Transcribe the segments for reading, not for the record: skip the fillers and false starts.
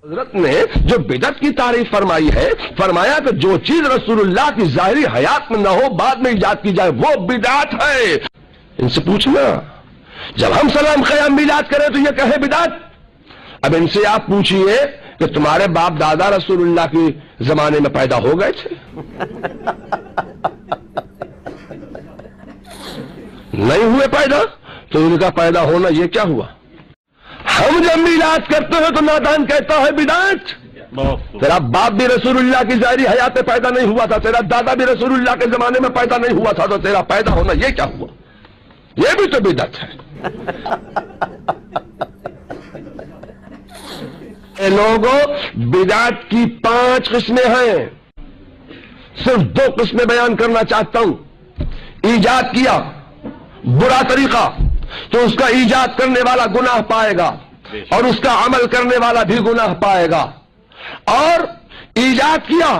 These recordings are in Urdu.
حضرت نے جو بدعت کی تعریف فرمائی ہے، فرمایا کہ جو چیز رسول اللہ کی ظاہری حیات میں نہ ہو بعد میں ایجاد کی جائے وہ بدعت ہے۔ ان سے پوچھنا جب ہم سلام قیام میلاد کریں تو یہ کہے بدعت؟ اب ان سے آپ پوچھئے کہ تمہارے باپ دادا رسول اللہ کے زمانے میں پیدا ہو گئے تھے؟ نہیں ہوئے پیدا، تو ان کا پیدا ہونا یہ کیا ہوا؟ ہم جب میلاد کرتے ہیں تو نادان کہتا ہے بدعت۔ تیرا باپ بھی رسول اللہ کی ظاہری حیات میں پیدا نہیں ہوا تھا، تیرا دادا بھی رسول اللہ کے زمانے میں پیدا نہیں ہوا تھا، تو تیرا پیدا ہونا یہ کیا ہوا؟ یہ بھی تو بدعت ہے۔ اے لوگوں، بدعت کی 5 قسمیں ہیں، صرف 2 قسمیں بیان کرنا چاہتا ہوں۔ ایجاد کیا برا طریقہ تو اس کا ایجاد کرنے والا گناہ پائے گا اور اس کا عمل کرنے والا بھی گناہ پائے گا، اور ایجاد کیا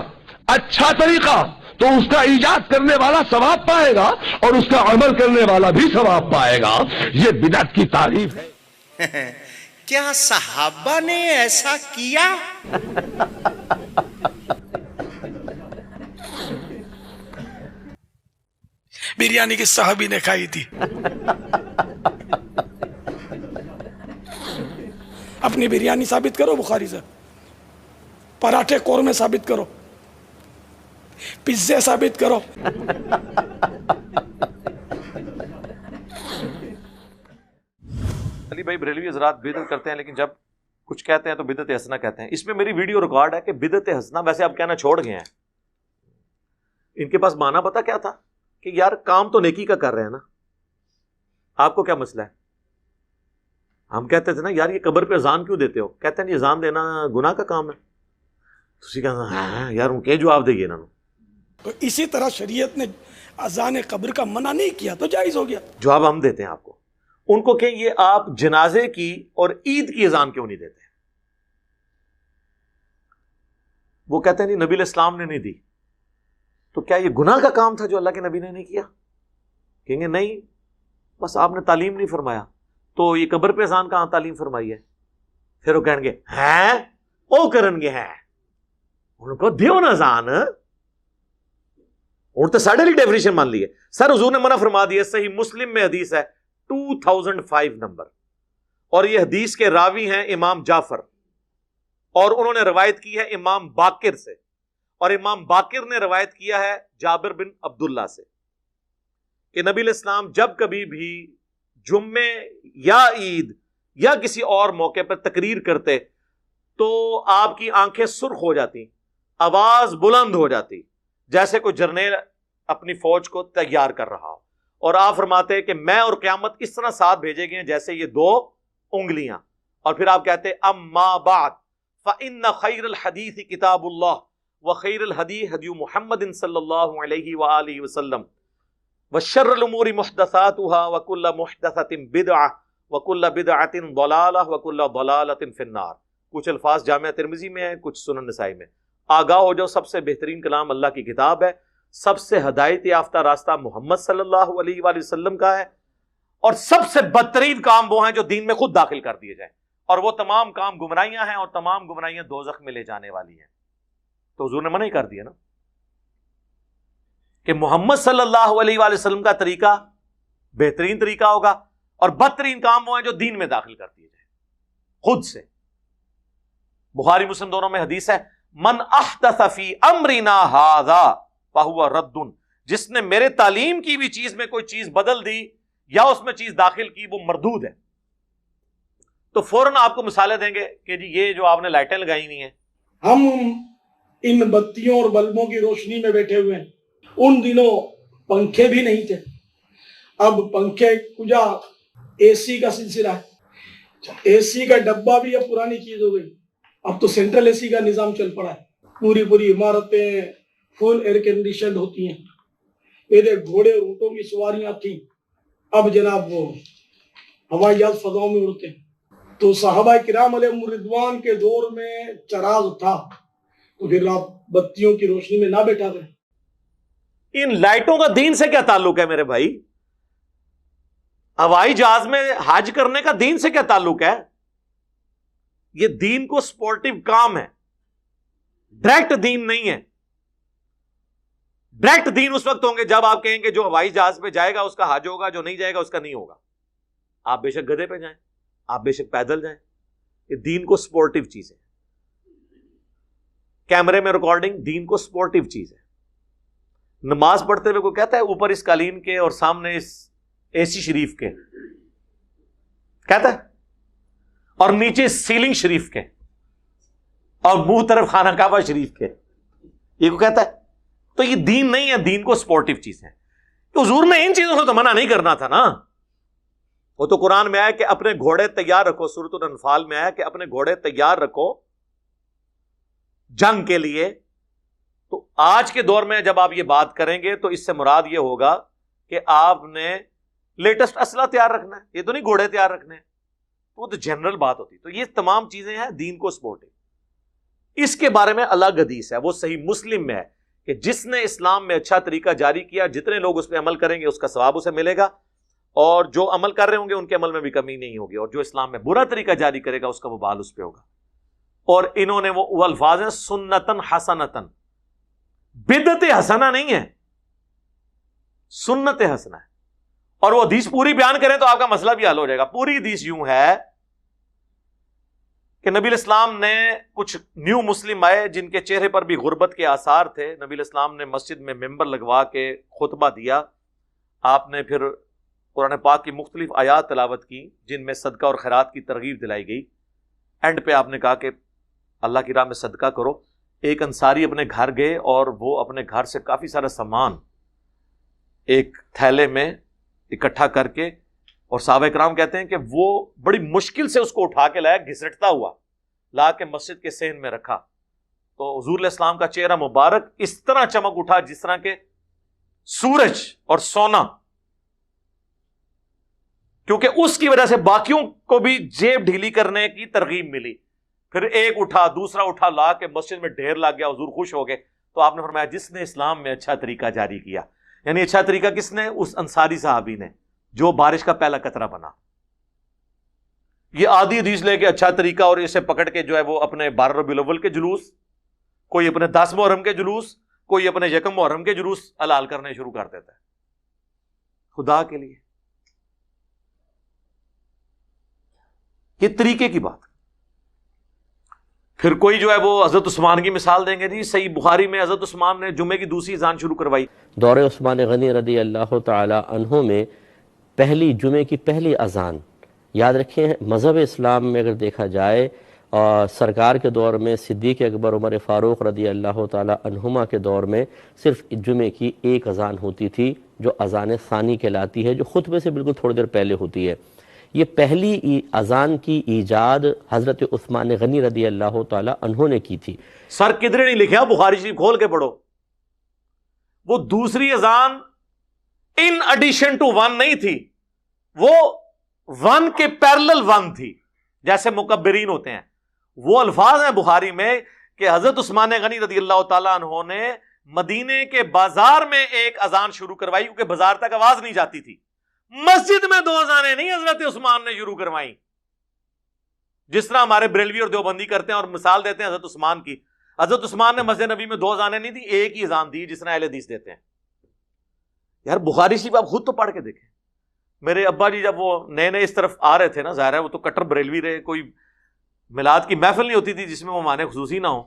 اچھا طریقہ تو اس کا ایجاد کرنے والا ثواب پائے گا اور اس کا عمل کرنے والا بھی ثواب پائے گا۔ یہ بدعت کی تعریف ہے۔ کیا صحابہ نے ایسا کیا؟ بریانی کی صحابی نے کھائی تھی۔ اپنی بریانی ثابت کرو بخاری سے، پراٹھے قورمے ثابت کرو، پیزے ثابت کرو۔ علی بھائی بریلوی حضرات بدعت کرتے ہیں لیکن جب کچھ کہتے ہیں تو بدعت حسنہ کہتے ہیں۔ اس میں میری ویڈیو ریکارڈ ہے کہ بدعت حسنہ ویسے اب کہنا چھوڑ گئے ہیں۔ ان کے پاس معنی پتا کیا تھا کہ یار کام تو نیکی کا کر رہے ہیں نا، آپ کو کیا مسئلہ ہے؟ ہم کہتے تھے نا یار یہ قبر پہ اذان کیوں دیتے ہو؟ کہتے ہیں یہ اذان دینا گناہ کا کام ہے۔ تسی کہنا ہاں یار ان کے جواب دے گی نا۔ تو اسی طرح شریعت نے اذان قبر کا منع نہیں کیا تو جائز ہو گیا۔ جواب ہم دیتے ہیں آپ کو۔ ان کو کہیں یہ آپ جنازے کی اور عید کی اذان کیوں نہیں دیتے؟ وہ کہتے ہیں نہیں نبی علیہ السلام نے نہیں دی، تو کیا یہ گناہ کا کام تھا جو اللہ کے نبی نے نہیں کیا؟ کہیں گے نہیں، بس آپ نے تعلیم نہیں فرمایا، تو یہ قبر پہ اذان کہاں تعلیم فرمائی ہے؟ پھر وہ کہیں گے ہیں او کرن گے ہیں ان کو دیو نا اذان، اور تو ساڑھے لی ڈیفینیشن مان لی ہے۔ سر حضور نے منع فرما دیا، صحیح مسلم میں حدیث ہے 2005 نمبر، اور یہ حدیث کے راوی ہیں امام جعفر، اور انہوں نے روایت کی ہے امام باقر سے، اور امام باقر نے روایت کیا ہے جابر بن عبداللہ سے کہ نبی علیہ السلام جب کبھی بھی جمعے یا عید یا کسی اور موقع پر تقریر کرتے تو آپ کی آنکھیں سرخ ہو جاتی، آواز بلند ہو جاتی، جیسے کوئی جرنیل اپنی فوج کو تیار کر رہا ہو، اور آپ فرماتے کہ میں اور قیامت اس طرح ساتھ بھیجے گئے ہیں جیسے یہ 2 انگلیاں، اور پھر آپ کہتے اما بعد فإن خیر الحدیث کتاب اللہ وخیر الہدی ہدی محمد صلی اللہ علیہ وآلہ وسلم وشر الامور محدثاتها وکل محدثۃ بدعہ وکل بدعۃ ضلالہ وکل ضلالۃ فی النار۔ کچھ الفاظ جامعہ ترمذی میں ہیں، کچھ سنن نسائی میں۔ آگاہ ہو جو سب سے بہترین کلام اللہ کی کتاب ہے، سب سے ہدایت یافتہ راستہ محمد صلی اللہ علیہ وآلہ وسلم کا ہے، اور سب سے بدترین کام وہ ہیں جو دین میں خود داخل کر دیے جائیں، اور وہ تمام کام گمراہیاں ہیں، اور تمام گمراہیاں دوزخ میں لے جانے والی ہیں۔ تو حضور نے منع ہی کر دیا نا کہ محمد صلی اللہ علیہ وآلہ وسلم کا طریقہ بہترین طریقہ ہوگا، اور بدترین کام وہ ہیں جو دین میں داخل کر دیے جائیں خود سے۔ بخاری مسلم دونوں میں حدیث ہے من احدث فی امرنا ھذا فہو رد، جس نے میرے تعلیم کی بھی چیز میں کوئی چیز بدل دی یا اس میں چیز داخل کی وہ مردود ہے۔ تو فوراً آپ کو مثالیں دیں گے کہ جی یہ جو آپ نے لائٹیں لگائی ہوئی ہیں، ہم ان بتیوں اور بلبوں کی روشنی میں بیٹھے ہوئے ہیں، ان دنوں پنکھے بھی نہیں تھے، اب پنکھے کجا اے سی کا سلسلہ ہے، اے سی کا ڈبہ بھی اب پرانی چیز ہو گئی، اب تو سینٹرل اے سی کا نظام چل پڑا ہے، پوری عمارتیں فل ایئر کنڈیشنڈ ہوتی ہیں۔ پہلے گھوڑے اور اونٹوں کی سواریاں تھیں، اب جناب وہ ہوائی جہاز فضاؤں میں اڑتے ہیں۔ تو صحابہ کرام علیہم رضوان کے دور میں چراغ تھا، تو پھر آپ بتیوں کی روشنی میں نہ بیٹھا رہے۔ ان لائٹوں کا دین سے کیا تعلق ہے میرے بھائی؟ ہوائی جہاز میں حج کرنے کا دین سے کیا تعلق ہے؟ یہ دین کو سپورٹیو کام ہے، ڈائریکٹ دین نہیں ہے. ڈائریکٹ دین اس وقت ہوں گے جب آپ کہیں گے جو ہوائی جہاز پہ جائے گا اس کا حج ہوگا، جو نہیں جائے گا اس کا نہیں ہوگا. آپ بے شک گدھے پہ جائیں، آپ بے شک پیدل جائیں، یہ دین کو سپورٹیو چیز ہے. کیمرے میں ریکارڈنگ دین کو سپورٹیو چیز ہے. نماز پڑھتے ہوئے کوئی کہتا ہے اوپر اس قالین کے اور سامنے اس اے سی شریف کے، کہتا ہے، اور نیچے سیلنگ شریف کے اور منہ طرف خانہ کعبہ شریف کے، یہ کو کہتا ہے؟ تو یہ دین نہیں ہے، دین کو سپورٹیو چیز ہے. تو حضور نے ان چیزوں سے تو منع نہیں کرنا تھا نا. وہ تو قرآن میں آیا کہ اپنے گھوڑے تیار رکھو، سورۃ الانفال میں آیا کہ اپنے گھوڑے تیار رکھو جنگ کے لیے. تو آج کے دور میں جب آپ یہ بات کریں گے تو اس سے مراد یہ ہوگا کہ آپ نے لیٹسٹ اسلحہ تیار رکھنا ہے، یہ تو نہیں گھوڑے تیار رکھنے ہیں. وہ تو جنرل بات ہوتی. تو یہ تمام چیزیں ہیں دین کو سپورٹنگ. اس کے بارے میں الگ حدیث ہے، وہ صحیح مسلم میں ہے کہ جس نے اسلام میں اچھا طریقہ جاری کیا، جتنے لوگ اس پہ عمل کریں گے اس کا ثواب اسے ملے گا، اور جو عمل کر رہے ہوں گے ان کے عمل میں بھی کمی نہیں ہوگی، اور جو اسلام میں برا طریقہ جاری کرے گا اس کا وبال اس پہ ہوگا. اور انہوں نے وہ الفاظ ہیں سنتن حسنتن، بدعت حسنہ نہیں ہے، سنت حسنہ ہے. اور وہ حدیث پوری بیان کریں تو آپ کا مسئلہ بھی حل ہو جائے گا. پوری حدیث یوں ہے کہ نبی الاسلام نے کچھ نیو مسلم آئے جن کے چہرے پر بھی غربت کے آثار تھے. نبی الاسلام نے مسجد میں ممبر لگوا کے خطبہ دیا. آپ نے پھر قرآن پاک کی مختلف آیات تلاوت کی جن میں صدقہ اور خیرات کی ترغیب دلائی گئی. اینڈ پہ آپ نے کہا کہ اللہ کی راہ میں صدقہ کرو. ایک انصاری اپنے گھر گئے اور وہ اپنے گھر سے کافی سارا سامان ایک تھیلے میں اکٹھا کر کے، اور صحابہ کرام کہتے ہیں کہ وہ بڑی مشکل سے اس کو اٹھا کے لایا، گھسٹتا ہوا لا کے مسجد کے صحن میں رکھا. تو حضور علیہ السلام کا چہرہ مبارک اس طرح چمک اٹھا جس طرح کے سورج اور سونا، کیونکہ اس کی وجہ سے باقیوں کو بھی جیب ڈھیلی کرنے کی ترغیب ملی. پھر ایک اٹھا، دوسرا اٹھا، لا کے مسجد میں ڈھیر لگ گیا. حضور خوش ہو گئے. تو آپ نے فرمایا جس نے اسلام میں اچھا طریقہ جاری کیا، یعنی اچھا طریقہ کس نے؟ اس انصاری صحابی نے جو بارش کا پہلا قطرہ بنا. یہ آدھی حدیث لے کے اچھا طریقہ اور اسے پکڑ کے جو ہے وہ اپنے 12 ربیع الاول کے جلوس، کوئی اپنے 10 محرم کے جلوس، کوئی اپنے 1 محرم کے جلوس حلال کرنے شروع کر دیتا ہے. خدا کے لیے یہ طریقے کی بات. پھر کوئی جو ہے وہ حضرت عثمان کی مثال دیں گے. جی صحیح بخاری میں حضرت عثمان نے جمعے کی دوسری اذان شروع کروائی. دور عثمان غنی رضی اللہ تعالی عنہ میں پہلی جمعے کی پہلی اذان، یاد رکھیں مذہب اسلام میں اگر دیکھا جائے، اور سرکار کے دور میں صدیق اکبر عمر فاروق رضی اللہ تعالی عنہما کے دور میں صرف جمعے کی ایک اذان ہوتی تھی جو اذان ثانی کہلاتی ہے، جو خطبے سے بالکل تھوڑی دیر پہلے ہوتی ہے. یہ پہلی اذان کی ایجاد حضرت عثمان غنی رضی اللہ تعالی عنہ نے کی تھی. سر کدھر نہیں لکھا، بخاری شریف کھول کے پڑھو. وہ دوسری اذان ان ایڈیشن ٹو 1 نہیں تھی، وہ 1 کے پیرلل 1 تھی، جیسے مکبرین ہوتے ہیں. وہ الفاظ ہیں بخاری میں کہ حضرت عثمان غنی رضی اللہ تعالیٰ عنہ نے مدینے کے بازار میں ایک اذان شروع کروائی، کیونکہ بازار تک آواز نہیں جاتی تھی. مسجد میں 2 اذانیں نہیں حضرت عثمان نے شروع کروائی، جس طرح ہمارے بریلوی اور دیوبندی کرتے ہیں اور مثال دیتے ہیں حضرت عثمان کی. حضرت عثمان نے مسجد نبی میں 2 اذانیں نہیں دی، ایک ہی اذان دی، جس طرح اہل حدیث دیتے ہیں. یار بخاری شریف آپ خود تو پڑھ کے دیکھیں. میرے ابا جی جب وہ نئے نئے اس طرف آ رہے تھے نا، ظاہر ہے وہ تو کٹر بریلوی رہے، کوئی میلاد کی محفل نہیں ہوتی تھی جس میں وہ معنی خصوصی نہ ہو.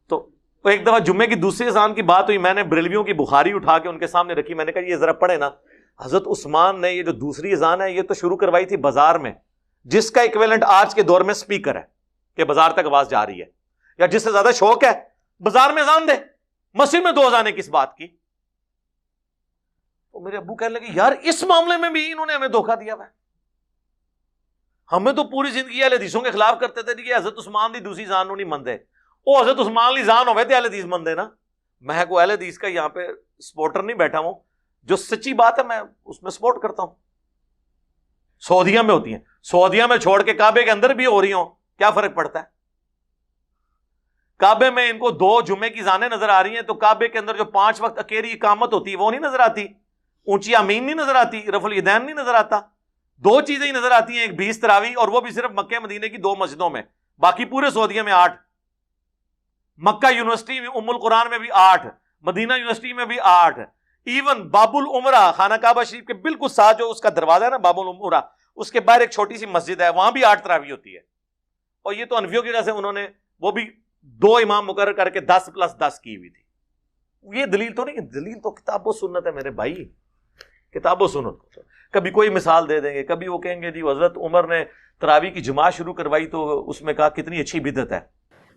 تو ایک دفعہ جمعے کی دوسری اذان کی بات ہوئی، میں نے بریلویوں کی بخاری اٹھا کے ان کے سامنے رکھی. میں نے کہا یہ ذرا پڑھے نا، حضرت عثمان نے یہ جو دوسری اذان ہے یہ تو شروع کروائی تھی بازار میں، جس کا ایکویلنٹ آج کے دور میں سپیکر ہے کہ بازار تک آواز جا رہی ہے. یا جس سے زیادہ شوق ہے بازار میں اذان دے، مسجد میں 2 اذانیں کس بات کی؟ تو میرے ابو کہنے لگے یار اس معاملے میں بھی انہوں نے ہمیں دھوکہ دیا ہے. ہمیں تو پوری زندگی اہل حدیثوں کے خلاف کرتے تھے کہ حضرت عثمان دی دوسری اذان نہیں مندے. وہ حضرت عثمان لی اذان ہوئے تھے اہل حدیث مندے نا. میں کو اہل حدیث کا یہاں پہ سپورٹر نہیں بیٹھا ہوں، جو سچی بات ہے میں اس میں سپورٹ کرتا ہوں. سعودیہ میں ہوتی ہیں، سعودیہ میں چھوڑ کے کعبے کے اندر بھی ہو رہی ہوں، کیا فرق پڑتا ہے؟ کعبے میں ان کو 2 جمعے کی اذانیں نظر آ رہی ہیں، تو کعبے کے اندر جو 5 وقت اکیری اقامت ہوتی ہے وہ نہیں نظر آتی، اونچی آمین نہیں نظر آتی، رفع الیدین نہیں نظر آتا. دو چیزیں ہی نظر آتی ہیں، ایک 20 تراویح، اور وہ بھی صرف مکہ مدینے کی 2 مسجدوں میں، باقی پورے سعودیہ میں 8، مکہ یونیورسٹی میں ام القرآن میں بھی 8، مدینہ یونیورسٹی میں بھی 8، ایون باب العمرہ خانہ کعبہ شریف کے بالکل ساتھ جو اس کا دروازہ ہے نا باب العمرہ، اس کے باہر ایک چھوٹی سی مسجد ہے، وہاں بھی 8 تراویح ہوتی ہے. اور یہ تو انفیوں کی وجہ سے انہوں نے وہ بھی 2 امام مقرر کر کے 10+10 کی ہوئی تھی. یہ دلیل تو نہیں، دلیل تو کتاب و سنت ہے میرے بھائی، کتاب و سنت. کبھی کوئی مثال دے دیں گے، کبھی وہ کہیں گے جی حضرت عمر نے تراویح کی جماعت شروع کروائی تو اس میں کہا کتنی اچھی بدعت ہے.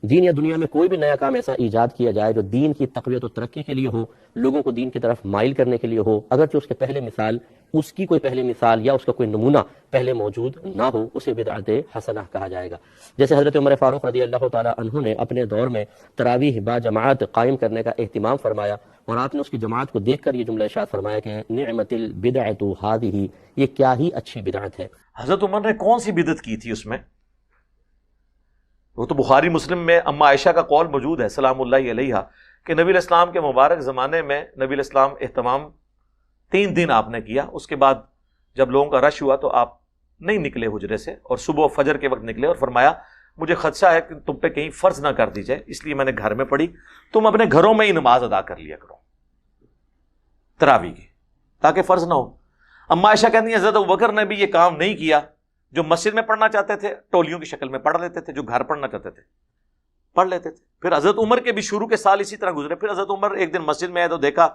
دین یا دنیا میں کوئی بھی نیا کام ایسا ایجاد کیا جائے جو دین کی تقویت و ترقی کے لیے ہو، لوگوں کو دین کی طرف مائل کرنے کے لیے ہو، اگرچہ اس کے پہلے مثال، اس کی کوئی پہلی مثال یا اس کا کوئی نمونہ پہلے موجود نہ ہو، اسے بدعت حسنہ کہا جائے گا. جیسے حضرت عمر فاروق رضی اللہ تعالیٰ عنہ نے اپنے دور میں تراویح با جماعت قائم کرنے کا اہتمام فرمایا، اور آپ نے اس کی جماعت کو دیکھ کر یہ جملہ ارشاد فرمایا کہ نعمت البدعۃ ہذہ، یہ کیا ہی اچھی بدعت ہے. حضرت عمر نے کون سی بدعت کی تھی اس میں؟ وہ تو بخاری مسلم میں اما عائشہ کا قول موجود ہے سلام اللہ علیہا کہ نبی الاسلام کے مبارک زمانے میں نبی الاسلام اہتمام 3 دن آپ نے کیا، اس کے بعد جب لوگوں کا رش ہوا تو آپ نہیں نکلے حجرے سے، اور صبح فجر کے وقت نکلے اور فرمایا مجھے خدشہ ہے کہ تم پہ کہیں فرض نہ کر دی جائے، اس لیے میں نے گھر میں پڑھی، تم اپنے گھروں میں ہی نماز ادا کر لیا کرو تراویح کی تاکہ فرض نہ ہو. اما عائشہ کہتی ہیں حضرت ابوبکر نے بھی یہ کام نہیں کیا، جو مسجد میں پڑھنا چاہتے تھے ٹولیوں کی شکل میں پڑھ لیتے تھے، جو گھر پڑھنا چاہتے تھے پڑھ لیتے تھے. پھر حضرت عمر کے بھی شروع کے سال اسی طرح گزرے. پھر حضرت عمر ایک دن مسجد میں آئے تو دیکھا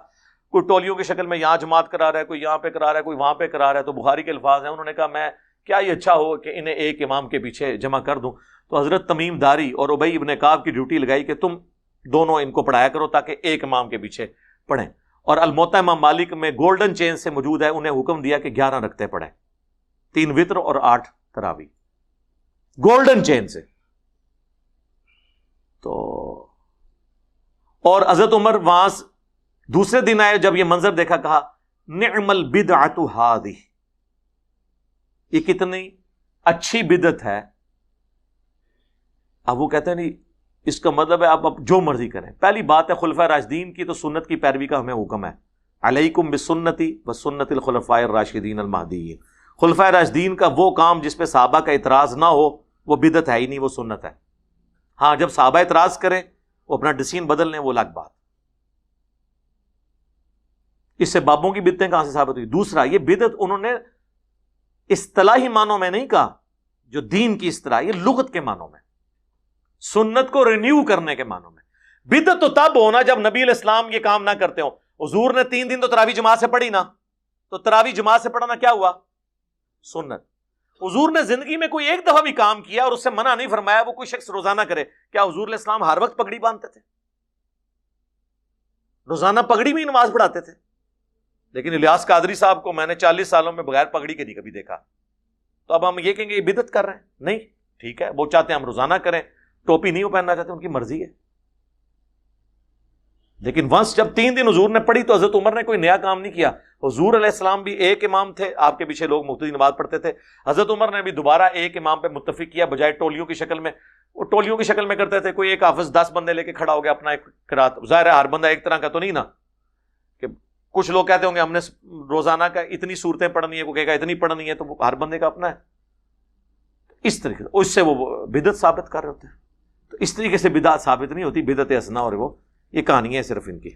کوئی ٹولیوں کی شکل میں یہاں جماعت کرا رہا ہے، کوئی یہاں پہ کرا رہا ہے، کوئی وہاں پہ کرا رہا ہے. تو بخاری کے الفاظ ہیں، انہوں نے کہا میں کیا یہ اچھا ہو کہ انہیں ایک امام کے پیچھے جمع کر دوں. تو حضرت تمیم داری اور ابی ابن کعب کی ڈیوٹی لگائی کہ تم دونوں ان کو پڑھایا کرو تاکہ ایک امام کے پیچھے پڑھیں. اور الموطا امام مالک میں گولڈن چین سے موجود ہے، انہیں حکم دیا کہ 11 رکعتیں پڑھیں، 3 وتر اور 8 تراویح، گولڈن چین سے. تو اور حضرت عمر وہاں دوسرے دن آئے، جب یہ منظر دیکھا کہا نعم البدعۃ ہذہ، یہ کتنی اچھی بدعت ہے. اب وہ کہتے ہیں نہیں اس کا مطلب ہے آپ اب جو مرضی کریں. پہلی بات ہے خلفائے راشدین کی تو سنت کی پیروی کا ہمیں حکم ہے، علیکم بسنتی وسنت الخلفاء الراشدین المہدیین. خلفائے راشدین کا وہ کام جس پہ صحابہ کا اعتراض نہ ہو وہ بدعت ہے ہی نہیں، وہ سنت ہے. ہاں جب صحابہ اعتراض کریں وہ اپنا ڈسین بدل لیں وہ الگ بات. اس سے بابوں کی بدعتیں کہاں سے ثابت ہوئی؟ دوسرا یہ بدعت انہوں نے اصطلاحی معنوں میں نہیں کہا، جو دین کی اصطلاح، یہ لغت کے معنوں میں، سنت کو رینیو کرنے کے معنوں میں. بدعت تو تب ہونا جب نبی علیہ السلام یہ کام نہ کرتے ہوں. حضور نے 3 دن تو تراویح جماعت سے پڑھی نا، تو تراویح جماعت سے پڑھنا کیا ہوا؟ سنت. حضور نے زندگی میں کوئی ایک دفعہ بھی کام کیا اور اس سے منع نہیں فرمایا وہ کوئی شخص روزانہ کرے. کیا حضور علیہ السلام ہر وقت پگڑی باندھتے تھے؟ روزانہ پگڑی میں ہی نماز پڑھاتے تھے. لیکن الیاس قادری صاحب کو میں نے 40 سالوں میں بغیر پگڑی کے نہیں کبھی دیکھا. تو اب ہم یہ کہیں گے یہ بدعت کر رہے ہیں؟ نہیں، ٹھیک ہے، وہ چاہتے ہیں ہم روزانہ کریں، ٹوپی نہیں وہ پہننا چاہتے، ان کی مرضی ہے. لیکن ونس جب 3 دن حضور نے پڑھی تو حضرت عمر نے کوئی نیا کام نہیں کیا. حضور علیہ السلام بھی ایک امام تھے، آپ کے پیچھے لوگ مقتدی نماز پڑھتے تھے. حضرت عمر نے بھی دوبارہ ایک امام پہ متفق کیا بجائے ٹولیوں کی شکل میں. وہ ٹولیوں کی شکل میں کرتے تھے، کوئی ایک حافظ 10 بندے لے کے کھڑا ہو گیا اپنا ایک قرات. ظاہر ہے ہر بندہ ایک طرح کا تو نہیں نا، کہ کچھ لوگ کہتے ہوں گے ہم نے روزانہ کا اتنی صورتیں پڑھنی ہے، کوئی کہے گا اتنی پڑھنی ہے، تو ہر بندے کا اپنا ہے. اس طریقے سے اس سے وہ بدعت ثابت کر رہے ہوتے ہیں. تو اس طریقے سے بدعت ثابت نہیں ہوتی، بدعت حسنہ اور وہ یہ کہانی ہے صرف ان کی.